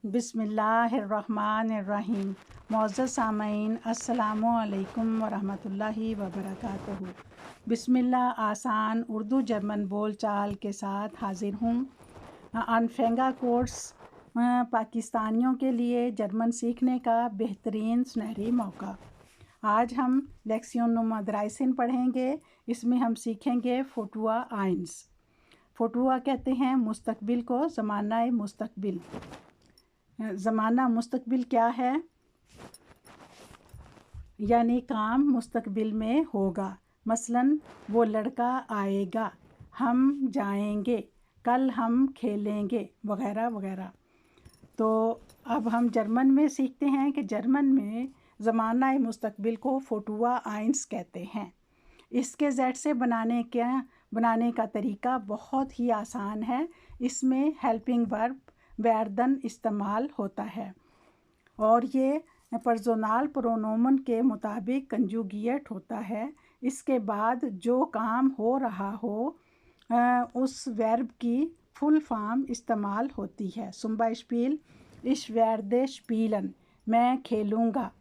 बिस्मिल्लाहिर्रहमानिर्रहीम। मौज़्ज़ज़ सामईन अस्सलामुअलैकुम वरहमतुल्लाहि वबरकातुहू। बिस्मिल्लाह आसान उर्दू जर्मन बोल चाल के साथ हाजिर हूँ। अनफेंगा कोर्स पाकिस्तानियों के लिए जर्मन सीखने का बेहतरीन सुनहरी मौका। आज हम लेक्सियन नुमा द्राइसिन पढ़ेंगे। इसमें हम सीखेंगे फोटुआ आइंस। फोटुआ कहते हैं मुस्तकबिल को, ज़माना मुस्तकबिल। ज़माना मुस्तकबिल क्या है? यानी काम मुस्तकबिल में होगा। मसलन वो लड़का आएगा, हम जाएंगे, कल हम खेलेंगे, वगैरह वगैरह। तो अब हम जर्मन में सीखते हैं कि जर्मन में ज़माना मुस्तकबिल को फोटुआ आइंस कहते हैं। इसके जेड से बनाने का तरीका बहुत ही आसान है। इसमें हेल्पिंग वर्ब वेर्दन इस्तेमाल होता है और ये पर्सोनल प्रोनोमन के मुताबिक कंजुगिएट होता है। इसके बाद जो काम हो रहा हो उस वर्ब की फुल फॉर्म इस्तेमाल होती है। सुम्बा स्पील इश वेर्दे स्पीलन, मैं खेलूँगा।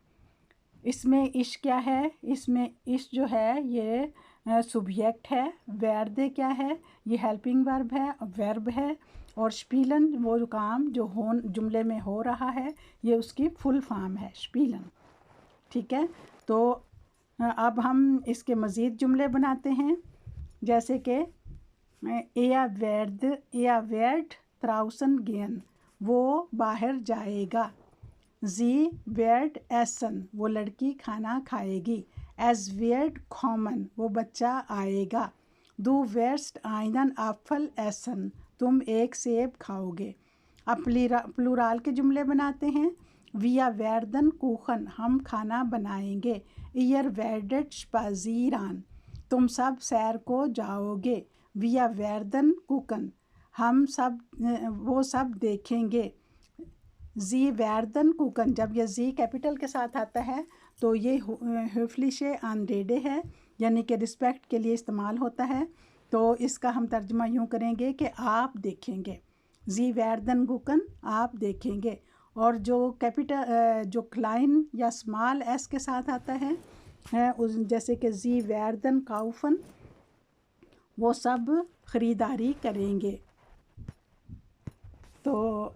इसमें इश क्या है? इसमें इश जो है ये सब्जेक्ट है। वेर्दे क्या है? ये हेल्पिंग वर्ब है और स्पीलन वो काम जो जुमले में हो रहा है, ये उसकी फुल फॉर्म है, स्पीलन। ठीक है, तो अब हम इसके मज़ीद जुमले बनाते हैं। जैसे कि एया वेर्ड त्राउसन गेन, वो बाहर जाएगा। जी वेर्ड एसन, वो लड़की खाना खाएगी। एज वेर्ड कॉमन, वो बच्चा आएगा। दू वेर्स्ट आइनन एप्पल एसन, तुम एक सेब खाओगे। अब प्लूराल के जुमले बनाते हैं। विया वेर्दन कुखन, हम खाना बनाएंगे। ईयर वेर्डेट स्पाजीरान, तुम सब सैर को जाओगे। विया वेर्दन कुकन, वो सब देखेंगे। जी वेर्दन कुकन, जब यह जी कैपिटल के साथ आता है तो ये höfliche Anrede है, यानी कि रिस्पेक्ट के लिए इस्तेमाल होता है। तो इसका हम तर्जुमा यूँ करेंगे कि आप देखेंगे। जी वेर्दन कुकन, आप देखेंगे। और जो जो क्लाइन या स्मॉल एस के साथ आता है, जैसे कि जी वेर्दन काउफन, वो सब ख़रीदारी करेंगे। तो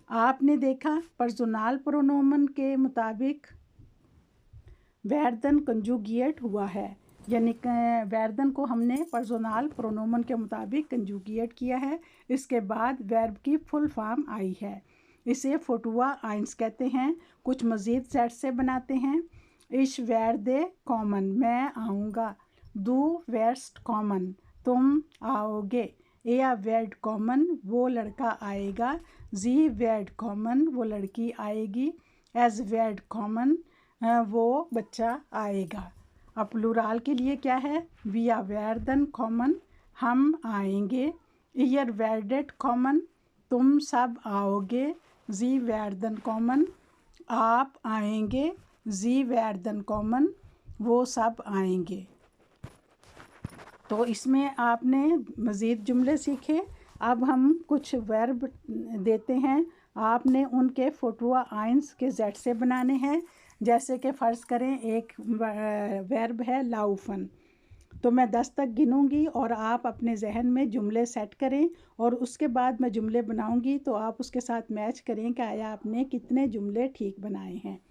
आपने देखा पर्सोनल प्रोनोमन के मुताबिक वेर्दन कंजुगिएट हुआ है, यानी वेर्दन को हमने पर्सोनल प्रोनोमन के मुताबिक कंजुगिएट किया है। इसके बाद वर्ब की फुल फॉर्म आई है। इसे फोटुआ आइंस कहते हैं। कुछ मज़ीद सेट से बनाते हैं। इश वेर्दे कॉमन, मैं आऊँगा। दू वेर्स्ट कॉमन, तुम आओगे। एया वेर्ड कॉमन, वो लड़का आएगा। जी वेर्ड कॉमन, वो लड़की आएगी। एज वेर्ड कॉमन, वो बच्चा आएगा। अब प्लूराल के लिए क्या है? विया वेर्दन कॉमन, हम आएंगे। ईयर वेर्डेट कॉमन, तुम सब आओगे। जी वेर्दन कॉमन, आप आएंगे। जी वेर्दन कॉमन, वो सब आएंगे। तो इसमें आपने मज़ीद जुमले सीखे। अब हम कुछ वर्ब देते हैं, आपने उनके फोटुआ आइंस के जेड से बनाने हैं। जैसे कि फ़र्ज़ करें एक वर्ब है लाउफन, तो मैं 10 तक गिनूंगी और आप अपने जहन में जुमले सेट करें और उसके बाद मैं जुमले बनाऊंगी तो आप उसके साथ मैच करें कि आया आपने कितने जुमले ठीक बनाए हैं।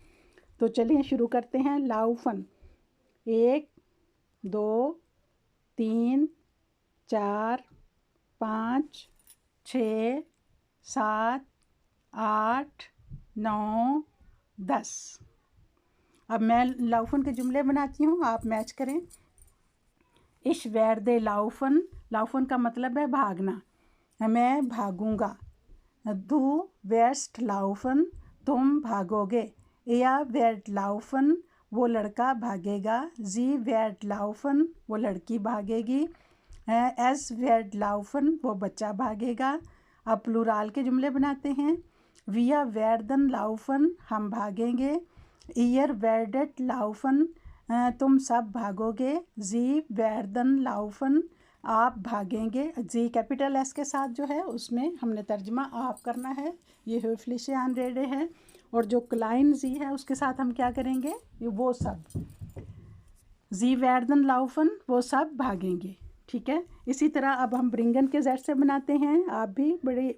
तो चलिए शुरू करते हैं। लाउफन, 1 2 3 4 5 6 7 8 9 10। अब मैं लाउफन के जुमले बनाती हूँ, आप मैच करें। इश वेर्दे लाउफन, लाउफन का मतलब है भागना, मैं भागूंगा। दू वेस्ट लाउफन, तुम भागोगे। एया वेर्ड लाउफन, वो लड़का भागेगा। जी वेर्ड लाउफन, वो लड़की भागेगी। एस वेर्ड लाउफन, वो बच्चा भागेगा। अब प्लूराल के जुमले बनाते हैं। विया वेर्दन लाउफन, हम भागेंगे। ईयर वेर्डेट लाउफन, तुम सब भागोगे। जी वेर्दन लाउफन, आप भागेंगे, जी कैपिटल एस के साथ जो है उसमें हमने तर्जमा आप करना है, ये höfliche Anrede है। और जो क्लाइन जी है उसके साथ हम क्या करेंगे, ये वो सब, जी werden laufen, वो सब भागेंगे। ठीक है, इसी तरह अब हम ब्रिंगन के जेड से बनाते हैं। आप भी बड़ी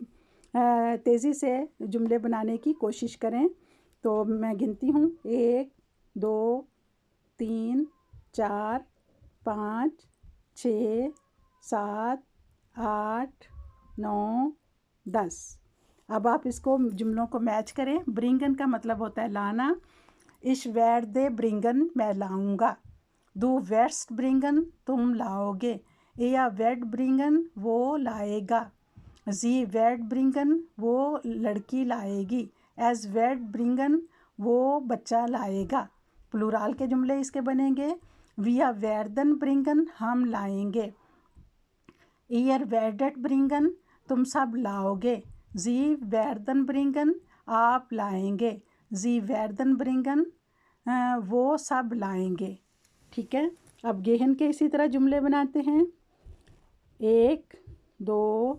तेज़ी से जुमले बनाने की कोशिश करें। तो मैं गिनती हूँ, 1 2 3 4 5 6 7 8 9 10। अब आप इसको जुमलों को मैच करें। ब्रिंगन का मतलब होता है लाना। इश werde ब्रिंगन, मैं लाऊंगा। दू वेस्ट ब्रिंगन, तुम लाओगे। या वेड ब्रिंगन, वो लाएगा। जी वेड ब्रिंगन, वो लड़की लाएगी। एज वेड ब्रिंगन, वो बच्चा लाएगा। प्लूराल के जुमले इसके बनेंगे, विया वेर्दन ब्रिंगन, हम लाएंगे। ईयर वेर्डेट ब्रिंगन, तुम सब लाओगे। जी वेर्दन ब्रिंगन, आप लाएंगे। जी वेर्दन ब्रिंगन, वो सब लाएंगे। ठीक है, अब गेहन के इसी तरह जुमले बनाते हैं। 1 2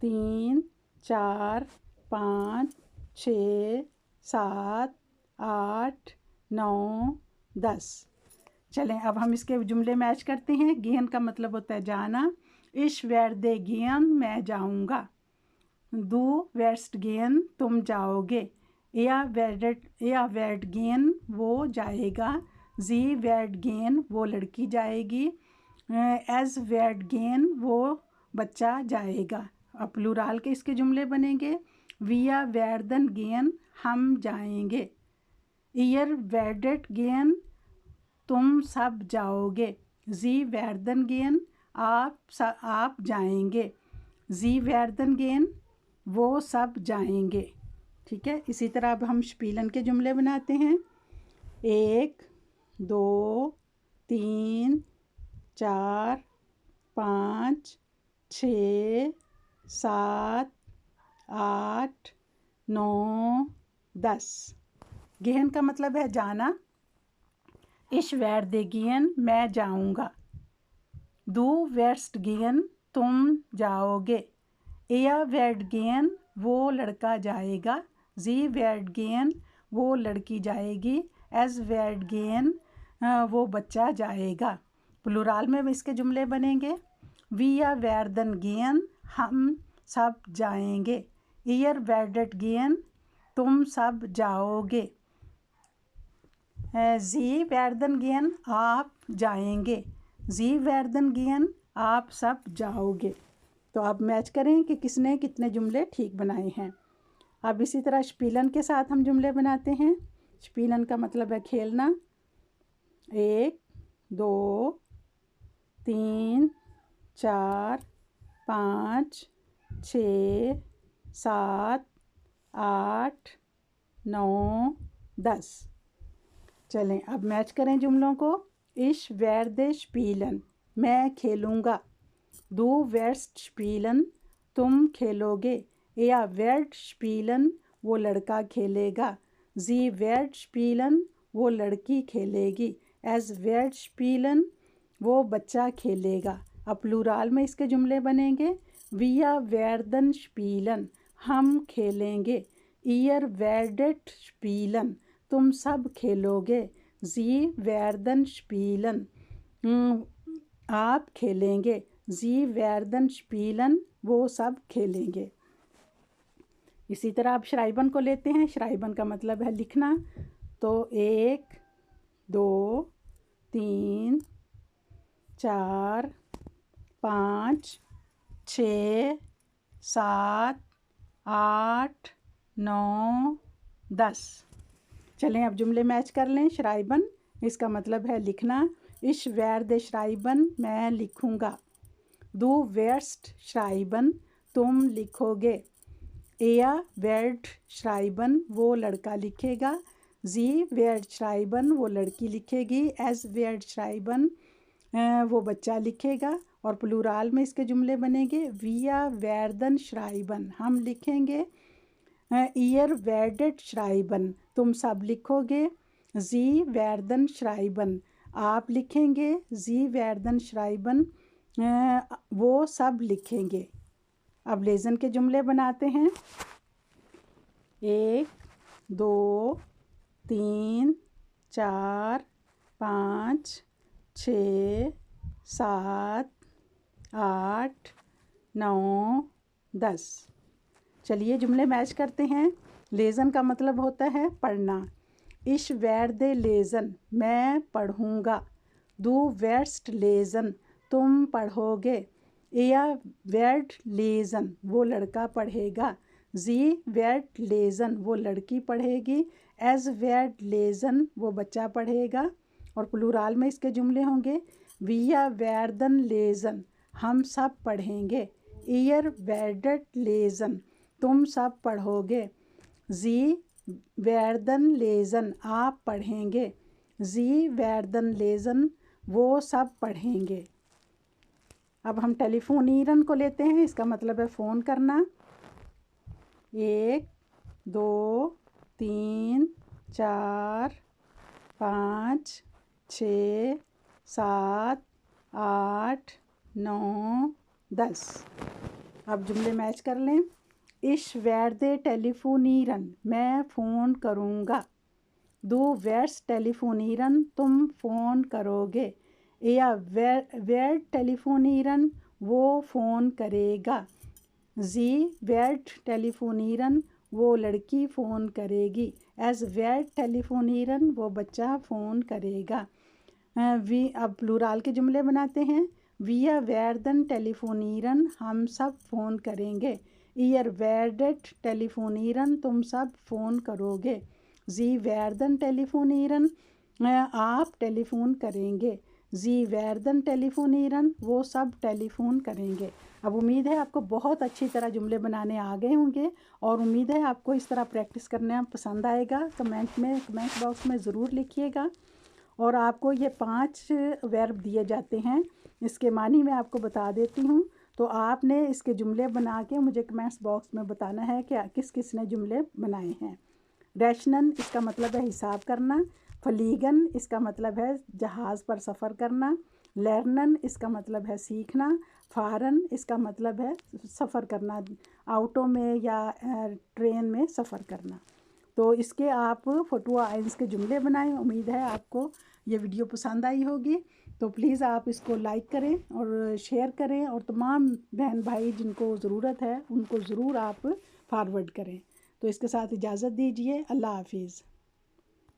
3 4 5 6 7 8 9 10। चलें अब हम इसके जुमले मैच करते हैं। गेहन का मतलब होता है जाना। इश werde gehen, मैं जाऊंगा। दू वेस्ट गेन, तुम जाओगे। या वेड गेन, वो जाएगा। जी वेड गेन, वो लड़की जाएगी। एज वेड गेन, वो बच्चा जाएगा। अब प्लूराल के इसके जुमले बनेंगे, विया वेर्दन गेन, हम जाएंगे। ईयर वेडेट गेन, तुम सब जाओगे। जी वेर्दन गेन, आप जाएंगे। जी वेर्दन गेन, वो सब जाएंगे। ठीक है, इसी तरह अब हम स्पीलन के जुमले बनाते हैं। 1 2 3 4 5 6 7 8 9 10। गेहन का मतलब है जाना। इश werde gehen, मैं जाऊंगा। दू वेस्ट गेन, तुम जाओगे। एया वेड गेन, वो लड़का जाएगा। जी वेड गेन, वो लड़की जाएगी। एज वेड गेन, वो बच्चा जाएगा। प्लूराल में इसके जुमले बनेंगे, विया वेर्दन गेन, हम सब जाएंगे। ईयर वेर्डेट गेन, तुम सब जाओगे। जी वेर्दन गेन, आप जाएंगे। जी वेर्दन गेन, आप सब जाओगे। तो आप मैच करें कि किसने कितने जुमले ठीक बनाए हैं। अब इसी तरह स्पीलन के साथ हम जुमले बनाते हैं। स्पीलन का मतलब है खेलना। 1 2 3 4 5 6 7 8 9 10। चलें अब मैच करें जुमलों को। इश werde स्पीलन, मैं खेलूँगा। दू वेस्ट स्पीलन, तुम खेलोगे। या वेड स्पीलन, वो लड़का खेलेगा। जी वेड स्पीलन, वो लड़की खेलेगी। एज वेड स्पीलन, वो बच्चा खेलेगा। अब प्लूराल में इसके जुमले बनेंगे, विया वेर्दन स्पीलन, हम खेलेंगे। ईयर वेर्डेट स्पीलन, तुम सब खेलोगे। जी वेर्दन स्पीलन, आप खेलेंगे। जी वेर्दन स्पीलन, वो सब खेलेंगे। इसी तरह आप श्राइबन को लेते हैं। श्राइबन का मतलब है लिखना। तो 1 2 3 4 5 6 7 8 9 10। चलें अब जुमले मैच कर लें। श्राइबन, इसका मतलब है लिखना। इश werde श्राइबन, मैं लिखूँगा। दू वेस्ट श्राइबन, तुम लिखोगे। एया वेड श्राइबन, वो लड़का लिखेगा। जी वेड श्राइबन, वो लड़की लिखेगी। एज वेड श्राइबन, वो बच्चा लिखेगा। और प्लूराल में इसके जुमले बनेंगे, विया वेर्दन श्राइबन, हम लिखेंगे। ईयर वेर्डेट श्राइबन, तुम सब लिखोगे। जी वेर्दन श्राइबन, आप लिखेंगे। जी वेर्दन श्राइबन, वो सब लिखेंगे। अब लेसन के जुमले बनाते हैं। 1 2 3 4 5 6 7 8 9 10। चलिए जुमले मैच करते हैं। लेसन का मतलब होता है पढ़ना। इश वैर लेसन, मैं पढ़ूँगा। दू वेर्स्ट लेसन, तुम पढ़ोगे। एया वेर्ड लेसन, वो लड़का पढ़ेगा। जी वेर्ड लेसन, वो लड़की पढ़ेगी। एज वेर्ड लेसन, वो बच्चा पढ़ेगा। और प्लूराल में इसके जुमले होंगे। विया वेर्दन लेसन, हम सब पढ़ेंगे। ईयर वेर्डेट लेसन, तुम सब पढ़ोगे। जी वेर्दन लेसन, आप पढ़ेंगे। जी वेर्दन लेसन, वो सब पढ़ेंगे। अब हम टेलीफोनिरन को लेते हैं। इसका मतलब है फ़ोन करना। 1 2 3 4 5 6 7 8 9 10। अब जुमले मैच कर लें। इश वैर्दे टेलीफोनिरन, मैं फ़ोन करूँगा। दो वेर्स टेलीफोनिरन, तुम फ़ोन करोगे। या वेर टेलीफोनिरन, वो फ़ोन करेगा। जी वेर्ट टेलीफोनिरन, वो लड़की फ़ोन करेगी। एज वेर टेलीफोनिरन, वो बच्चा फ़ोन करेगा। वी अब प्लूराल के जुमले बनाते हैं। विया वेर्दन टेलीफोनिरन, हम सब फ़ोन करेंगे। ईयर वेर्डेट टेलीफोनिरन, तुम सब फ़ोन करोगे। जी वेर्दन टेलीफोनिरन, आप टेलीफोन करेंगे। जी वेर्दन टेलीफोनिरन, वो सब टेलीफोन करेंगे। अब उम्मीद है आपको बहुत अच्छी तरह जुमले बनाने आ गए होंगे और उम्मीद है आपको इस तरह प्रैक्टिस करना पसंद आएगा। कमेंट बॉक्स में ज़रूर लिखिएगा। और आपको ये 5 वर्ब दिए जाते हैं। इसके मानी मैं आपको बता देती हूँ। तो आपने इसके जुमले बना के मुझे कमेंट्स बॉक्स में बताना है कि किस किस ने जुमले बनाए हैं। रैशनन, इसका मतलब है हिसाब करना। फलीगन, इसका मतलब है जहाज़ पर सफ़र करना। लर्नन, इसका मतलब है सीखना। फ़ारन, इसका मतलब है सफ़र करना, ऑटो में या ट्रेन में सफ़र करना। तो इसके आप फटुआ आइंस के जुमले बनाएं। उम्मीद है आपको ये वीडियो पसंद आई होगी। तो प्लीज़ आप इसको लाइक करें और शेयर करें और तमाम बहन भाई जिनको ज़रूरत है उनको ज़रूर आप फॉरवर्ड करें। तो इसके साथ इजाज़त दीजिए। अल्लाह हाफिज़।